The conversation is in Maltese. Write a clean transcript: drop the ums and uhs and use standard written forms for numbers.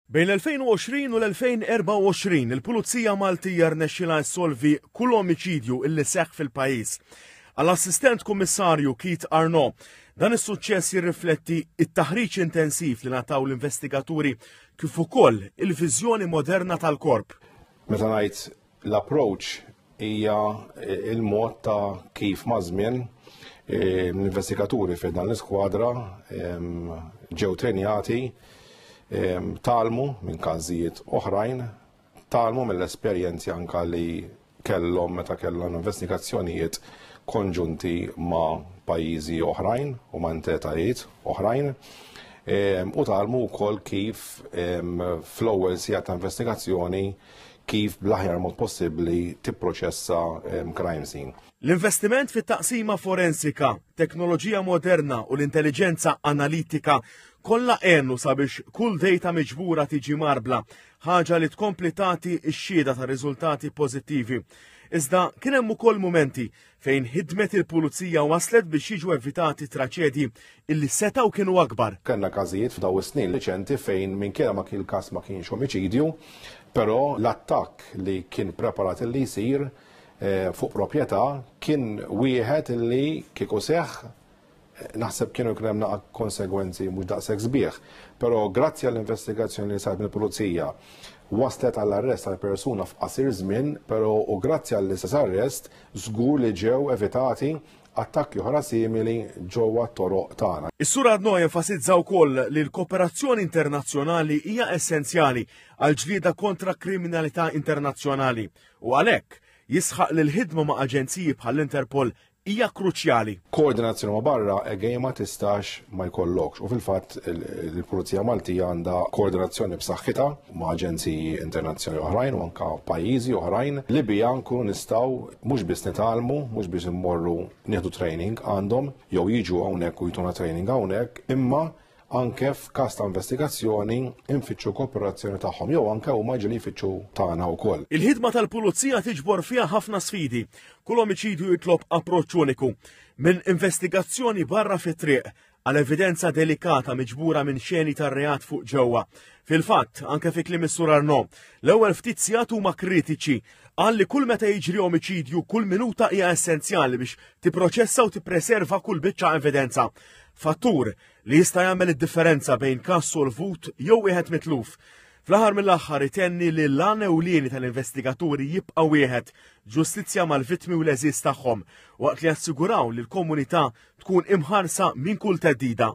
Bejn l-2020 u l-2024 il-Pulizija Maltija rnexxilha ssolvi kull omiċidju illi seħħ fil-pajjiż. Għall-Assistent Kummissarju Keith Arnaud, dan is-suċċess jirrifletti it-taħriġ intensiv li nataw l-investigaturi kif ukoll il-viżjoni moderna tal-korp. Meta ngħid l-approach hija il-mod ta' kif ma' żmien l-investigaturi fi dan l-iskwadra ġew trenjati talmu minn każijiet oħrajn, talmu mill-esperjenzi anke li kellhom meta kellhom investigazzjonijiet konġunti ma' pajjiżi oħrajn u ma' entitajiet oħrajn, u talmu wkoll kif fl-ewwel sigħa ta' investigazzjoni kif bl-aħjar mod possibbli tipproċessa crime scene. L-investiment fit-taqsima forensika, teknoloġija moderna u l-intelligenza analitika kollha għennu sabiex kull dejta miġbura tiġi marbla, ħaġa li tkompli tagħti x-xhieda ta' riżultati pożittivi. Iżda kien hemm ukoll mumenti fejn ħidmet il-pulizija waslet biex jiġu evitati traċedji illi setgħu kienu akbar. Kellna każijiet f'daw is-snin riċenti fejn minkejja ma kien il-każ ma kienx omiċidju, però l-attakk li kien preparat li jsir fuq proprjetà kien wieħed li kieku seħħ naħseb kienu kien hemm konsegwenzi mhux daqshekk sbieħ. Però grazzi għall-investigazzjoni li saret mill-pulizija waslet għall-arrest tal-persuna f'qasir żmien, però u grazzi għall-istess arrest żgur li ġew evitati attakki oħra simili ġewwa t-toroq tagħna. Is-Sur Arnaud jenfasizza wkoll li l-kooperazzjoni internazzjonali hija essenzjali għal ġlieda kontra kriminalità internazzjonali u għalhekk jisħaq li l-ħidma ma' aġenziji bħall-Interpol hija kruċjali. Koordinazzjoni ma' barra egej ma tistax ma jkollokx. U fil-fatt il-Pulizija Maltija għandha koordinazzjoni b'saħħitha ma' aġenziji internazzjonali oħrajn u anke pajjiżi oħrajn li bija nkunu nistgħu mhux biss nitgħallmu, mhux biex immorru nieħdu training għandhom jew jiġu hawnhekk u jtuna training hawnhekk, imma anke f'każ ta' investigazzjoni infittxu kooperazzjoni tagħhom jew anke huma ġieli jfittxu tagħna wkoll. Il-ħidma tal-pulizija tiġbor fiha ħafna sfidi. Kull omiċidju jitlob approċċ uniku minn investigazzjoni barra fit-triq għal evidenza delikata miġbura minn xeni tar-reat fuq ġewwa. Fil-fatt, anke fi kliem is-Sur Arnaud, l-ewwel ftit sigħat huma kritiċi qal li kull meta jiġri omiċidju kull minuta hija essenzjali biex tipproċessa u tippreserva kull biċċa evidenza. Fattur li jista' jagħmel id-differenza bejn każ solvut jew wieħed mitluf. Fl-aħħar mill-aħħar itenni li l-għan ewlieni tal-investigaturi jibqa' wieħed ġustizzja mal-vittmi u l-eżiż tagħhom waqt li jassiguraw li l-komunità tkun imħarsa minn kull theddida.